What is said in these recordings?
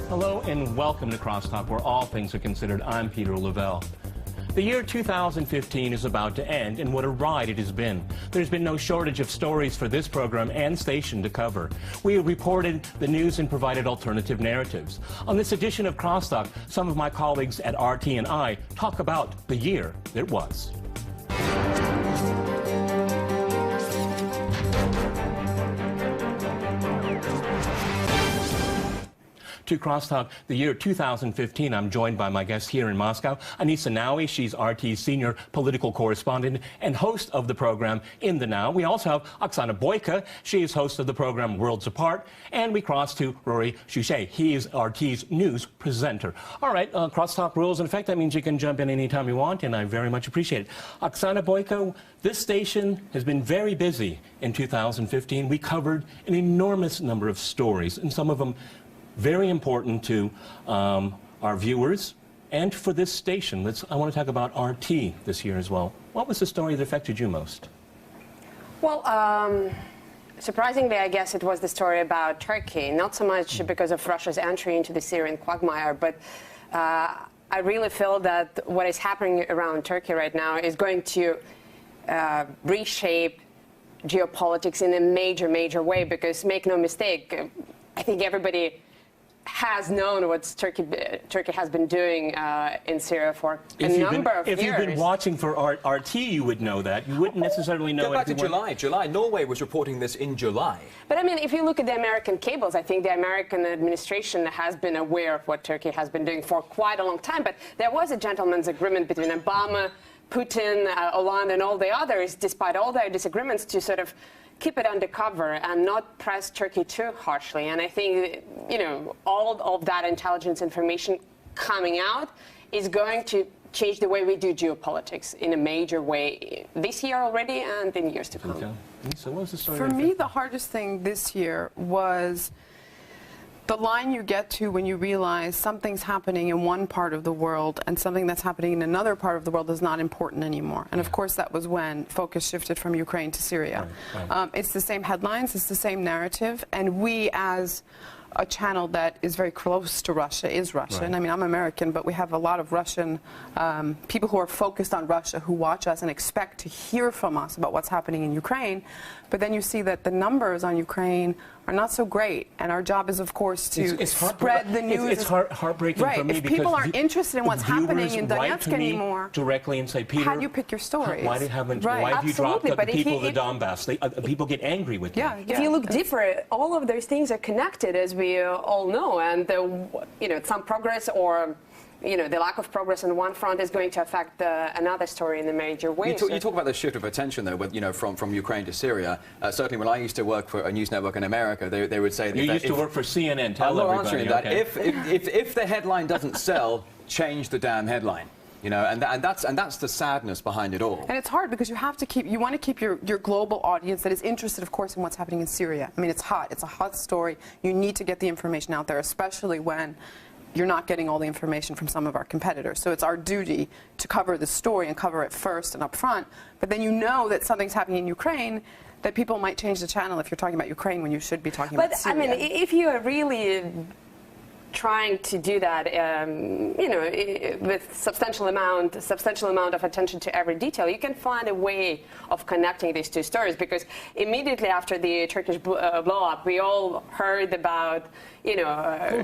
Hello and welcome to CrossTalk, where all things are considered. I'm Peter Lavelle. The year 2015 is about to end, and what a ride it has been. There's been no shortage of stories for this program and station to cover. We have reported the news and provided alternative narratives. On this edition of CrossTalk, some of my colleagues at RT and I talk about the year that was. To CrossTalk, the year 2015, I'm joined by my guest here in Moscow, Anissa Naouai. She's RT's senior political correspondent and host of the program In the Now. We also have Oksana Boyko. She is host of the program Worlds Apart. And we cross to Rory Suchet. He is RT's news presenter. All right, CrossTalk rules. In fact, that means you can jump in anytime you want, and I very much appreciate it. Oksana Boyko, this station has been very busy in 2015. We covered an enormous number of stories, and some of them very important to our viewers and for this station. I want to talk about RT this year as well. What was the story that affected you most? Well, surprisingly, I guess it was the story about Turkey, not so much because of Russia's entry into the Syrian quagmire, but I really feel that what is happening around Turkey right now is going to reshape geopolitics in a major, major way, because make no mistake, I think everybody has known what Turkey has been doing in Syria for a number of years. If you've been watching for RT, you would know that. You wouldn't necessarily know it. Go back to July. Norway was reporting this in July. But I mean, if you look at the American cables, I think the American administration has been aware of what Turkey has been doing for quite a long time. But there was a gentleman's agreement between Obama, Putin, Hollande, and all the others, despite all their disagreements, to sort of keep it undercover and not press Turkey too harshly. And I think, you know, all of that intelligence information coming out is going to change the way we do geopolitics in a major way this year already and in years to come. Okay. So what was the story? For me, the hardest thing this year was the line you get to when you realize something's happening in one part of the world and something that's happening in another part of the world is not important anymore. And of course, that was when focus shifted from Ukraine to Syria. Right. It's the same headlines, it's the same narrative, and we as a channel that is very close to Russia is Russian. Right. I mean, I'm American, but we have a lot of Russian people who are focused on Russia who watch us and expect to hear from us about what's happening in Ukraine. But then you see that the numbers on Ukraine are not so great, and our job is, of course, to spread the news. It's heartbreaking for me, if people aren't interested in what's happening in Donetsk anymore, directly and say, Peter, how do you pick your stories? Why have you dropped the people of the Donbass? People get angry with you. If you look deeper, all of those things are connected, as we all know, and you know, some progress or the lack of progress on one front is going to affect another story in a major way. You talk about the shift of attention, though, with, from Ukraine to Syria. Certainly, when I used to work for a news network in America, they would say that... You used to work for CNN. I'm not answering that. If the headline doesn't sell, change the damn headline. You know, and that's the sadness behind it all. And it's hard because you want to keep your global audience that is interested, of course, in what's happening in Syria. I mean, it's hot. It's a hot story. You need to get the information out there, especially when you're not getting all the information from some of our competitors. So it's our duty to cover the story and cover it first and up front. But then you know that something's happening in Ukraine, that people might change the channel if you're talking about Ukraine when you should be talking about Syria. But, I mean, if you are really trying to do that, with substantial amount of attention to every detail, you can find a way of connecting these two stories. Because immediately after the Turkish blow-up, we all heard about,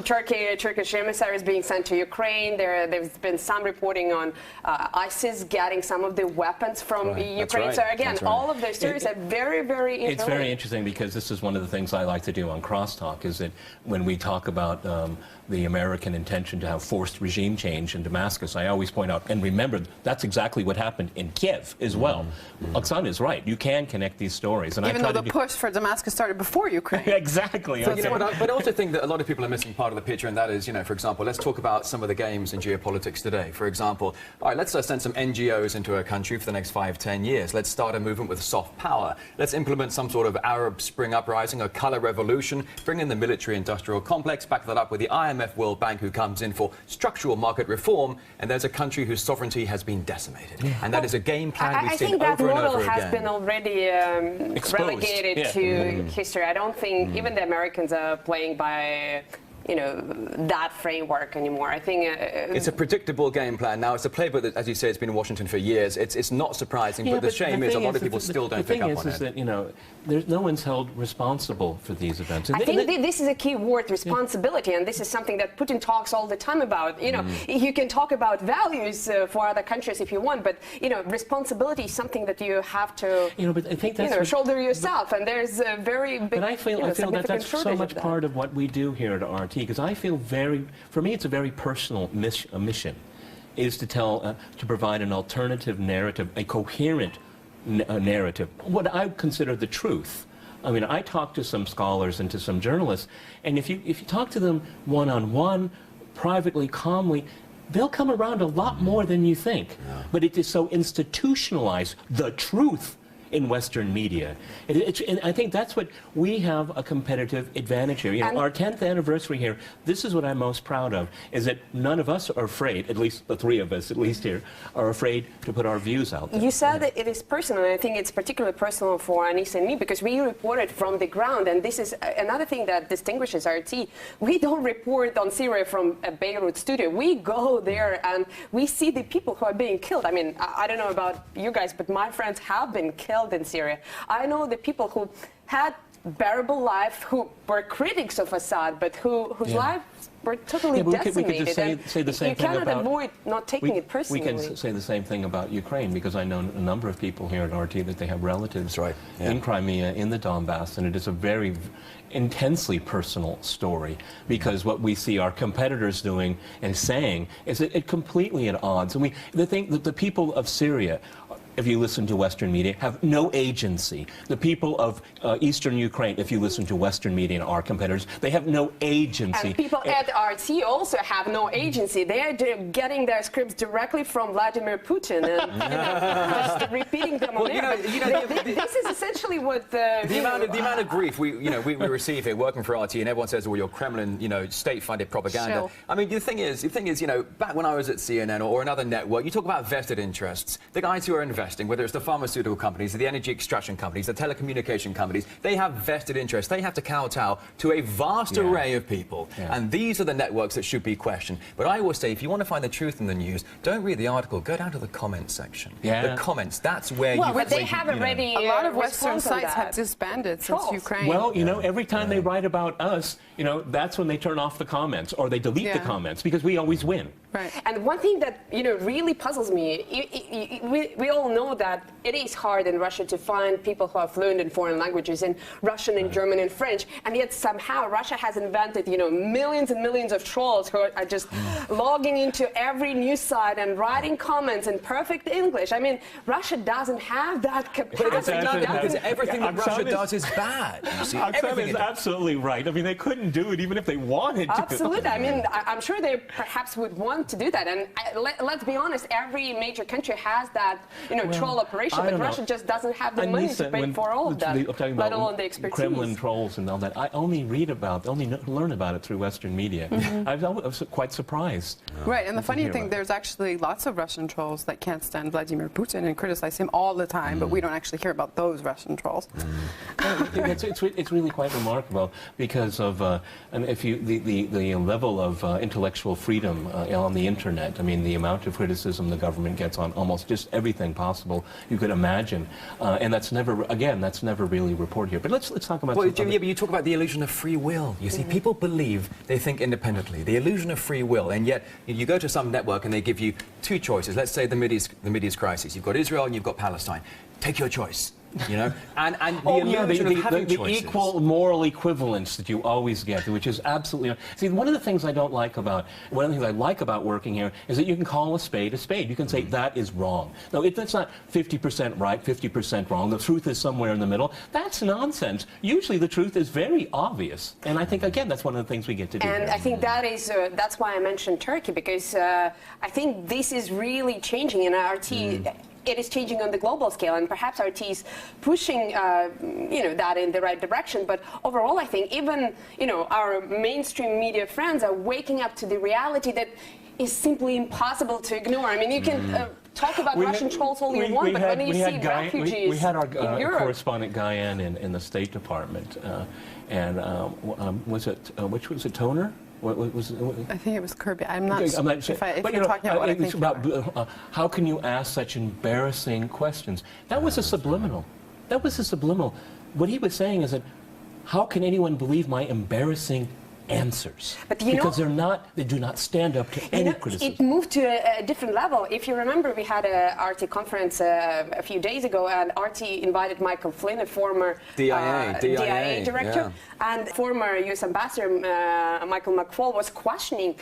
Turkish emissaries being sent to Ukraine. There's been some reporting on ISIS getting some of the weapons from Ukraine. Right. So again, all of those stories are very, very interesting. It's very interesting because this is one of the things I like to do on CrossTalk, is that when we talk about the American intention to have forced regime change in Damascus, I always point out, and remember, that's exactly what happened in Kiev as well. Oksana is right. You can connect these stories. And even though the push for Damascus started before Ukraine. Exactly. So, but I also think that a lot of people are missing part of the picture, and that is, you know, for example, let's talk about some of the games in geopolitics today. For example, all right, let's send some NGOs into a country for the next 5-10 years. Let's start a movement with soft power. Let's implement some sort of Arab Spring uprising, a colour revolution, bring in the military-industrial complex, back that up with the IMF World Bank, who comes in for structural market reform, and there's a country whose sovereignty has been decimated. Yeah. And that is a game plan we've seen over and over again. I think that model has been already relegated to history. I don't think even the Americans are playing by, you know, that framework anymore. I think it's a predictable game plan. Now, it's a playbook that, as you say, it's been in Washington for years. It's not surprising, but the shame is a lot of people still don't pick up on it. The thing is that, you know, no one's held responsible for these events. I think this is a key word, responsibility, and this is something that Putin talks all the time about. You know, you can talk about values for other countries if you want, but, you know, responsibility is something that you have to, but I think that's shoulder yourself, and there's a very big, but I feel that's so much part of what we do here at RT, because I feel for me, it's a very personal mission, is to to provide an alternative narrative, a coherent narrative, what I consider the truth. I mean, I talk to some scholars and to some journalists, and if you talk to them one-on-one, privately, calmly, they'll come around a lot more than you think. Yeah. But it is so institutionalized, the truth, in Western media. And I think that's what we have a competitive advantage here. You know, our 10th anniversary here, this is what I'm most proud of, is that none of us are afraid, at least the three of us, at least here, are afraid to put our views out there. You said that it is personal, and I think it's particularly personal for Anissa and me, because we reported from the ground, and this is another thing that distinguishes RT. We don't report on Syria from a Beirut studio. We go there and we see the people who are being killed. I mean, I don't know about you guys, but my friends have been killed in Syria. I know the people who had bearable life, who were critics of Assad, but whose lives were totally decimated. We could just say the same thing about... You cannot avoid not taking it personally. We can say the same thing about Ukraine, because I know a number of people here at RT that they have relatives in Crimea, in the Donbass, and it is a very intensely personal story, because what we see our competitors doing and saying is that it completely at odds. And the thing that the people of Syria, if you listen to Western media, have no agency. The people of Eastern Ukraine, if you listen to Western media and our competitors, they have no agency. And people at RT also have no agency. They are getting their scripts directly from Vladimir Putin and just repeating them on air. This is essentially what the amount of grief we receive here working for RT, and everyone says, "Well, you're Kremlin, state-funded propaganda." Sure. I mean, the thing is, back when I was at CNN or another network, you talk about vested interests. The guys who are investing, whether it's the pharmaceutical companies, the energy extraction companies, the telecommunication companies, they have vested interests. They have to kowtow to a vast array of people. Yeah. And these are the networks that should be questioned. But I always say, if you want to find the truth in the news, don't read the article, go down to the comments section. Yeah. The comments, that's where you... But they have already... A lot of Western sites have disbanded since Ukraine. Well, every time they write about us, that's when they turn off the comments, or they delete the comments, because we always win. Right. And one thing that really puzzles me, we all know that it is hard in Russia to find people who are fluent in foreign languages, in Russian and German and French, and yet somehow Russia has invented millions and millions of trolls who are just logging into every news site and writing comments in perfect English. I mean, Russia doesn't have that capacity. Because everything that Russia does is bad. You see, Oksana is absolutely right. I mean, they couldn't do it even if they wanted to. Absolutely. I mean, I'm sure they perhaps would want to do that. And let's be honest, every major country has that, troll operation, but Russia just doesn't have the money to pay for all of that, let alone the expertise. Kremlin trolls and all that. I only learn about it through Western media. I was quite surprised. Right, and the funny thing, there's actually lots of Russian trolls that can't stand Vladimir Putin and criticize him all the time, but we don't actually hear about those Russian trolls. It's really quite remarkable, because of the level of intellectual freedom on the internet. I mean, the amount of criticism the government gets on almost just everything possible you could imagine, and that's never really reported here. But let's talk about. Well, but you talk about the illusion of free will. You see, people believe they think independently. The illusion of free will, and yet you go to some network and they give you two choices. Let's say the Mideast crisis. You've got Israel and you've got Palestine. Take your choice. You know, and the yeah, illusion of having the choices. equal moral equivalence that you always get, which is absolutely. See, one of the things I don't like about working here is that you can call a spade a spade. You can say that is wrong. No, that's not 50% right, 50% wrong. The truth is somewhere in the middle. That's nonsense. Usually, the truth is very obvious, and I think again that's one of the things we get to do. And here. I think that's why I mentioned Turkey, because I think this is really changing in RT. It is changing on the global scale, and perhaps RT is pushing, that in the right direction. But overall, I think even, our mainstream media friends are waking up to the reality that is simply impossible to ignore. I mean, you can talk about Russian trolls all you want, but when you see refugees we had our in Europe, correspondent Guyan in the State Department, and was it which was it Toner? What was it? I think it was Kirby. I'm not sure if you're talking about what I think about how can you ask such embarrassing questions? That was a subliminal. That was a subliminal. What he was saying is that how can anyone believe my embarrassing answers? But because they do not stand up to any criticism. It moved to a different level. If you remember, we had a RT conference a few days ago, and RT invited Michael Flynn, a former DIA director, and former U.S. Ambassador Michael McFaul was questioning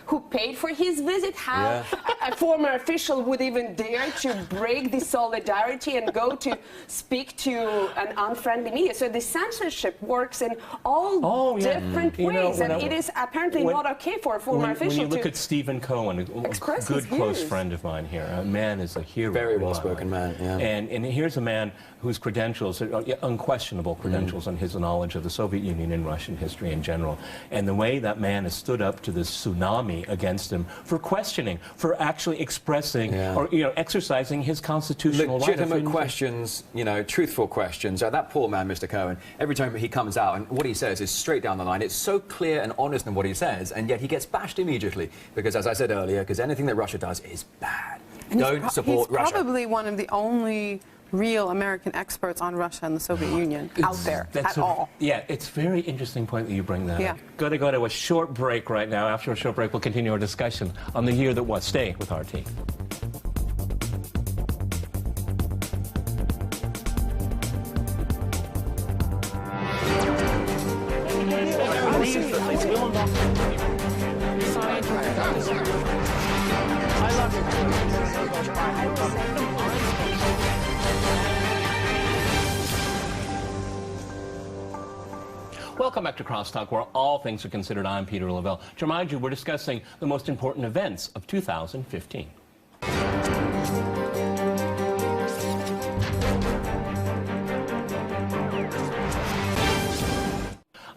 who paid for his visit, how a former official would even dare to break the solidarity and go to speak to an unfriendly media. So the censorship works in all different ways, and it is apparently not okay for a former official when you look at Stephen Cohen, a good close friend of mine here, a man is a hero. Very well-spoken man, yeah. And here's a man whose credentials are unquestionable credentials on his knowledge of the Soviet Union and Russian history in general. And the way that man has stood up to this tsunami against him for questioning, for actually expressing or exercising his constitutional right. Legitimate questions, truthful questions. That poor man, Mr. Cohen, every time he comes out and what he says is straight down the line. It's so clear and honest in what he says, and yet he gets bashed immediately because, as I said earlier, because anything that Russia does is bad. And Don't support Russia. He's probably one of the only real American experts on Russia and the Soviet Union out there at all. Yeah, it's a very interesting point that you bring that up. Got to go to a short break right now. After a short break, we'll continue our discussion on the year that was. Stay with RT. Welcome back to CrossTalk, where all things are considered. I'm Peter Lavelle. To remind you, we're discussing the most important events of 2015.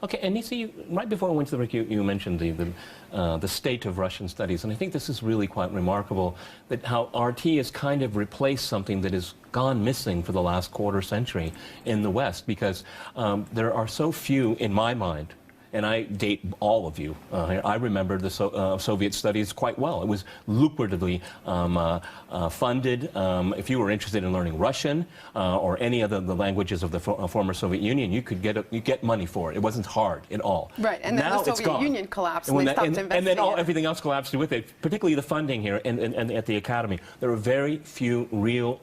Okay, Anissa, right before we went to the break, you mentioned the state of Russian studies, and I think this is really quite remarkable, that how RT has kind of replaced something that has gone missing for the last quarter century in the West, because there are so few, in my mind, and I date all of you. I remember the Soviet studies quite well. It was lucratively funded. If you were interested in learning Russian or any of the languages of the former Soviet Union, you could get money for it. It wasn't hard at all. Right, and then now the Soviet Union collapsed, and they stopped investing. And then everything else collapsed with it, particularly the funding here and at the academy. There are very few real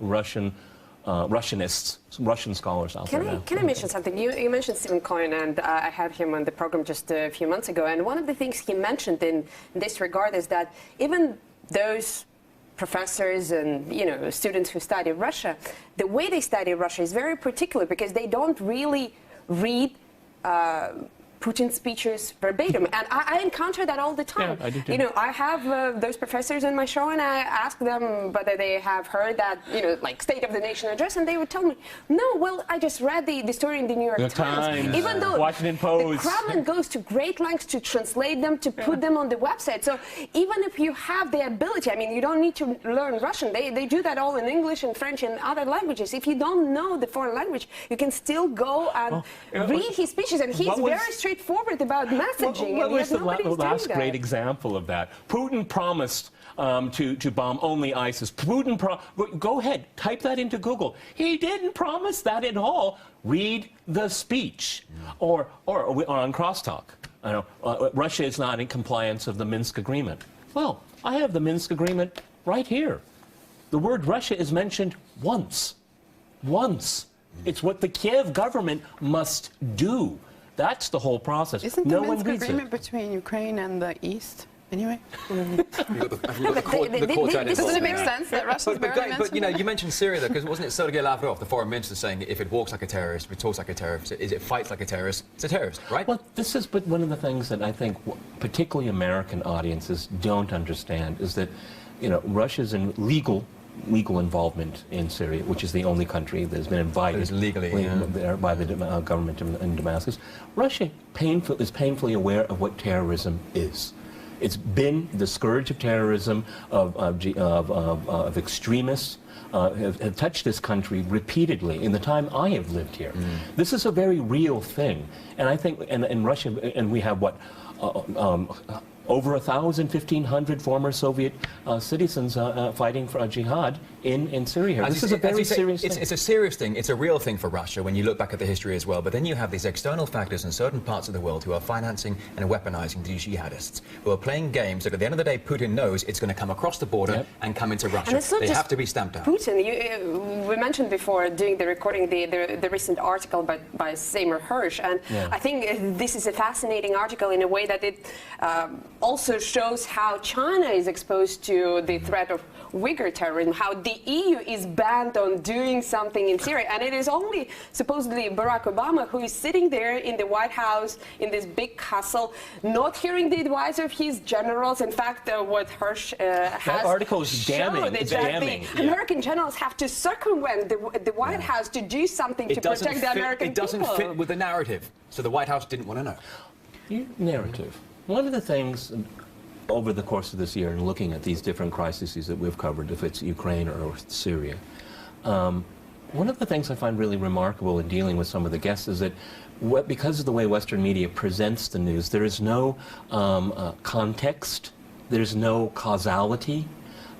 Russianists, Russian scholars out there now. Can I mention something? You mentioned Stephen Cohen, and I had him on the program just a few months ago, and one of the things he mentioned in this regard is that even those professors and students who study Russia, the way they study Russia is very particular, because they don't really read Putin's speeches verbatim, and I encounter that all the time. Yeah, I do too. I have those professors in my show, and I ask them whether they have heard that, like State of the Nation address, and they would tell me, no, well, I just read the story in the New York Times. Even though Washington Post. The Kremlin goes to great lengths to translate them, to put them on the website. So even if you have the ability, I mean, you don't need to learn Russian. They do that all in English and French and other languages. If you don't know the foreign language, you can still go and read his speeches, and he's very straightforward about messaging. What was the last great example of that? Putin promised to bomb only ISIS. Go ahead, type that into Google. He didn't promise that at all. Read the speech. Or on CrossTalk. Russia is not in compliance of the Minsk Agreement. Well, I have the Minsk Agreement right here. The word Russia is mentioned once. once. It's what the Kiev government must do. That's the whole process. Isn't no the one Minsk reads agreement it. between Ukraine and the East? Anyway, the quartet doesn't it make involved. sense that Russia's barely But you know, you mentioned Syria though, because wasn't it Sergei Lavrov, the foreign minister, saying if it walks like a terrorist, if it talks like a terrorist, if it fights like a terrorist, it's a terrorist, right? Well, this is but one of the things that I think particularly American audiences don't understand is that, you know, Russia's legal involvement in Syria, which is the only country that has been invited legally there by the government in Damascus. Russia is painfully aware of what terrorism is. It's been the scourge of terrorism, of extremists, have touched this country repeatedly in the time I have lived here. This is a very real thing. And I think in Russia, and we have what, over 1,500 former Soviet citizens fighting for a jihad in Syria. This is a very serious thing. It's a serious thing. It's a real thing for Russia when you look back at the history as well. But then you have these external factors in certain parts of the world who are financing and weaponizing these jihadists, who are playing games that at the end of the day, Putin knows it's going to come across the border and come into Russia. They have to be stamped out. Putin, we mentioned before during the recording the recent article by Seymour Hersh, and I think this is a fascinating article in a way that it also shows how China is exposed to the threat of Uyghur terrorism, how the EU is banned on doing something in Syria, and it is only supposedly Barack Obama who is sitting there in the White House in this big castle, not hearing the advice of his generals. In fact, what Hersh has that article is damning. It's damning. The American generals have to circumvent the White House to do something to protect the American people. It doesn't fit with the narrative, so the White House didn't want to know. Narrative. One of the things over the course of this year, and looking at these different crises that we've covered, if it's Ukraine or Syria, one of the things I find really remarkable in dealing with some of the guests is that because of the way Western media presents the news, there is no context, there's no causality,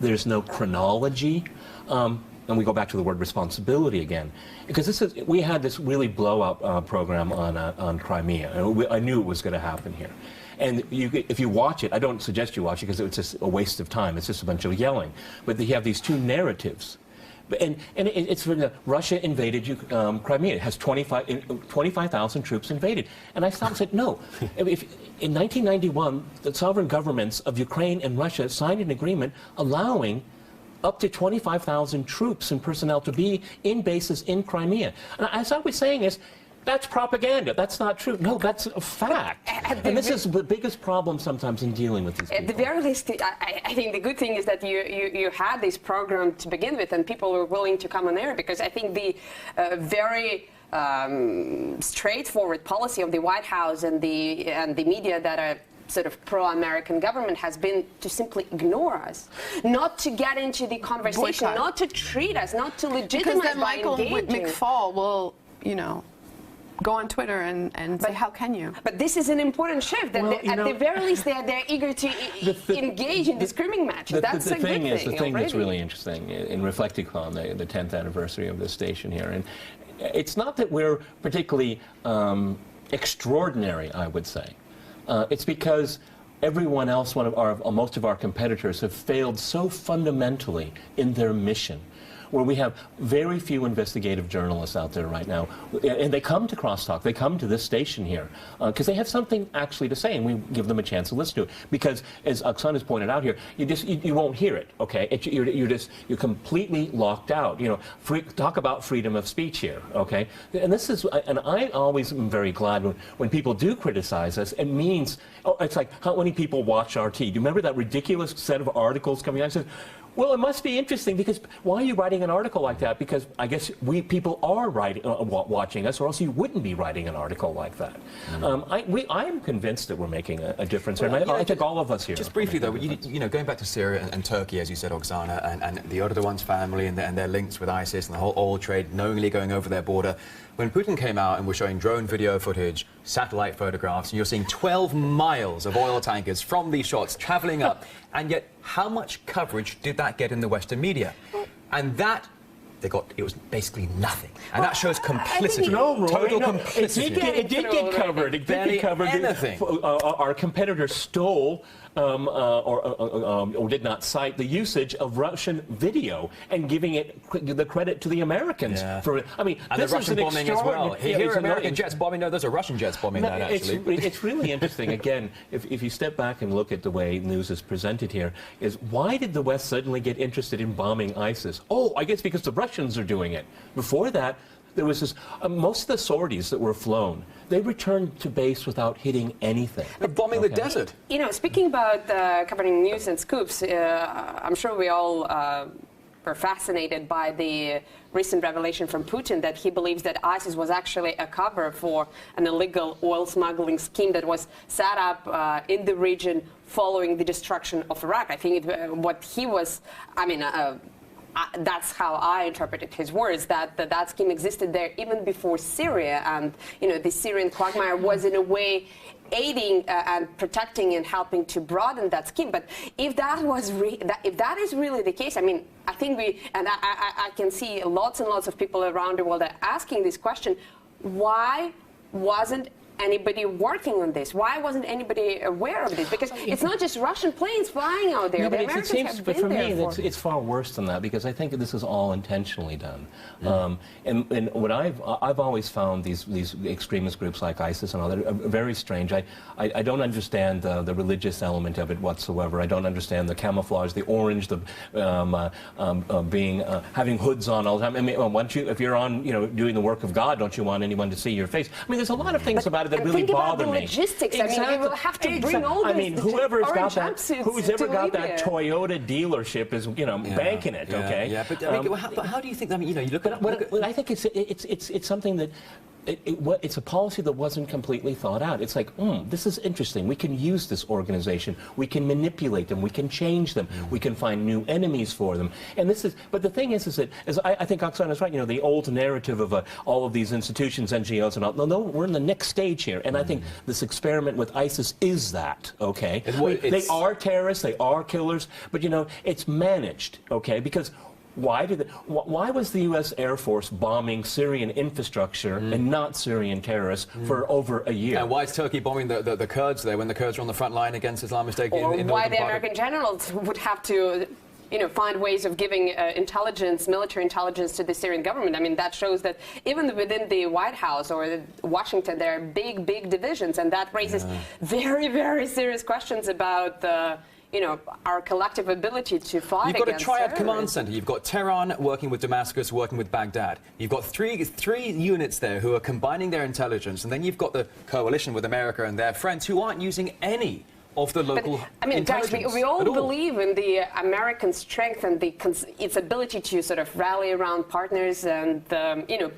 there's no chronology. And we go back to the word responsibility again, because we had this really blow-up program on Crimea, and I knew it was going to happen here. And if you watch it, I don't suggest you watch it because it's just a waste of time. It's just a bunch of yelling. But you have these two narratives. And it's Russia invaded Crimea. It has 25,000 troops invaded. And I stopped and said, no. In 1991, the sovereign governments of Ukraine and Russia signed an agreement allowing up to 25,000 troops and personnel to be in bases in Crimea. And as I was saying is, that's propaganda. That's not true. No, that's a fact. And this is the biggest problem sometimes in dealing with these people. At the very least, I think the good thing is that you had this program to begin with, and people were willing to come on air, because I think the very straightforward policy of the White House and the media that are sort of pro-American government has been to simply ignore us, not to get into the conversation, Boycott. Not to treat us, not to legitimize because then by Michael engaging. McFaul will, you know, go on Twitter and say, how can you? But this is an important shift. That at the very least, they're eager to engage in the screaming matches. That's a good thing. The thing that's really interesting in reflecting on the 10th anniversary of this station here, and it's not that we're particularly extraordinary, I would say. It's because everyone else, most of our competitors, have failed so fundamentally in their mission, where we have very few investigative journalists out there right now. And they come to CrossTalk, they come to this station here, because they have something actually to say, and we give them a chance to listen to it. Because, as Oksana has pointed out here, you won't hear it, okay? You're completely locked out. You know, talk about freedom of speech here, okay? And I always am very glad when people do criticize us. It means, it's like, how many people watch RT? Do you remember that ridiculous set of articles coming out? It says, well, it must be interesting, because why are you writing an article like that? Because I guess people are watching us, or else you wouldn't be writing an article like that. I am convinced that we're making a difference, and I think all of us here. Just briefly, though, you know, going back to Syria and Turkey, as you said, Oksana, and the Erdogan's family and their links with ISIS and the whole oil trade knowingly going over their border. When Putin came out and was showing drone video footage, satellite photographs, and you're seeing 12 miles of oil tankers from these shots traveling up, and yet how much coverage did that get in the Western media? And that it was basically nothing. And that shows complicity. No, Rory, total no, complicity. It did get covered. It did get covered. Anything. Our competitor stole or did not cite the usage of Russian video and giving it the credit to the Americans for it. I mean, and this the Russian is an bombing as well. Here are American jets bombing. No, those are Russian jets bombing that, actually. It's really interesting. Again, if you step back and look at the way news is presented here, is why did the West suddenly get interested in bombing ISIS? Oh, I guess because the Russians are doing it. Before that, there was this, most of the sorties that were flown, they returned to base without hitting anything. They're bombing the desert. You know, speaking about covering news and scoops, I'm sure we all were fascinated by the recent revelation from Putin that he believes that ISIS was actually a cover for an illegal oil smuggling scheme that was set up in the region following the destruction of Iraq. I think what he was, that's how I interpreted his words, that scheme existed there even before Syria, and the Syrian quagmire was in a way aiding and protecting and helping to broaden that scheme. But if that is really the case, I think I can see lots and lots of people around the world are asking this question: why wasn't anybody working on this? Why wasn't anybody aware of this? Because it's not just Russian planes flying out there. No, The but Americans have but been for me, there it's far worse than that, because I think this is all intentionally done. And what I've always found these extremist groups like ISIS and all that are very strange. I don't understand the religious element of it whatsoever. I don't understand the camouflage, the orange, the having hoods on all the time. If you're on, doing the work of God, don't you want anyone to see your face? There's a lot of things about it that really bother me. Logistics. Exactly. You will have to bring all this. Whoever's got who's ever got that Toyota dealership is, banking it. Okay. Yeah, but how do you think? You look at. But I think it's something that. It's a policy that wasn't completely thought out. It's like, this is interesting. We can use this organization. We can manipulate them. We can change them. We can find new enemies for them. And but the thing is that, I think Oksana is right. The old narrative of all of these institutions, NGOs, and all. No, we're in the next stage here. And I think this experiment with ISIS is that. Okay, they are terrorists. They are killers. But it's managed. Okay, because. Why was the U.S. Air Force bombing Syrian infrastructure and not Syrian terrorists for over a year? And why is Turkey bombing the Kurds there when the Kurds are on the front line against Islamist State? Or why the American generals would have to find ways of giving military intelligence to the Syrian government. That shows that even within the White House or Washington, there are big divisions, and that raises very, very serious questions about our collective ability to fight against You've got a triad terrorism. command center. You've got Tehran working with Damascus, working with Baghdad. You've got three units there who are combining their intelligence, and then you've got the coalition with America and their friends who aren't using any of the local guys, we all believe in the American strength and its ability to sort of rally around partners and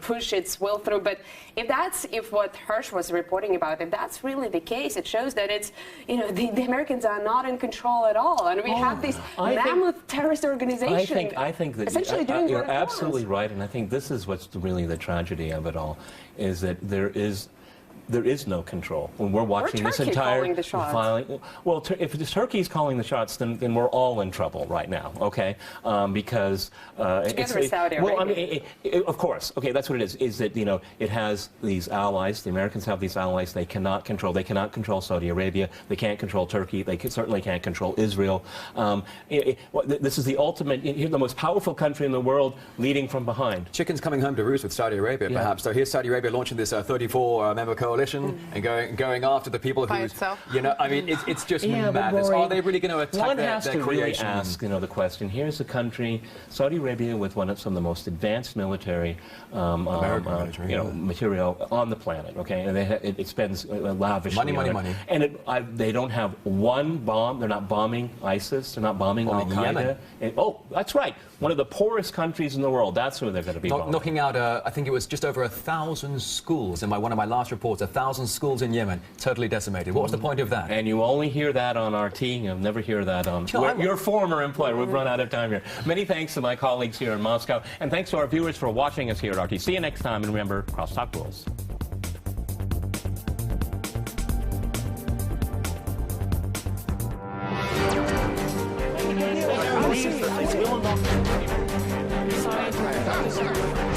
push its will through. But if what Hirsch was reporting about, if that's really the case, it shows that it's the Americans are not in control at all, and we have this mammoth terrorist organization. I think that essentially doing you're what it absolutely wants. right, and I think this is what's really the tragedy of it all, is that there is no control. When we're watching this entire calling the shots. Well, if Turkey's calling the shots, then we're all in trouble right now, okay? Because together with Saudi Arabia. Of course, okay, that's what it is. Is that it has these allies. The Americans have these allies. They cannot control. They cannot control Saudi Arabia. They can't control Turkey. They certainly can't control Israel. This is the ultimate, the most powerful country in the world, leading from behind. Chicken's coming home to roost with Saudi Arabia, perhaps. So here's Saudi Arabia launching this 34-member coalition and going after the people who, it's just madness. Are they really going to attack One their has to really creation? ask, the question. Here's a country, Saudi Arabia, with some of the most advanced military, material on the planet. Okay, and it spends lavishly money. And they don't have one bomb. They're not bombing ISIS. They're not bombing Al Qaeda. That's right. One of the poorest countries in the world. That's who they're going to be bombing. Knocking out, I think it was just over 1,000 schools. In one of my last reports, 1,000 schools in Yemen, totally decimated. What was the point of that? And you only hear that on RT. You'll never hear that on your former employer. We've run out of time here. Many thanks to my colleagues here in Moscow, and thanks to our viewers for watching us here at RT. See you next time, and remember, CrossTalk rules. Science about this.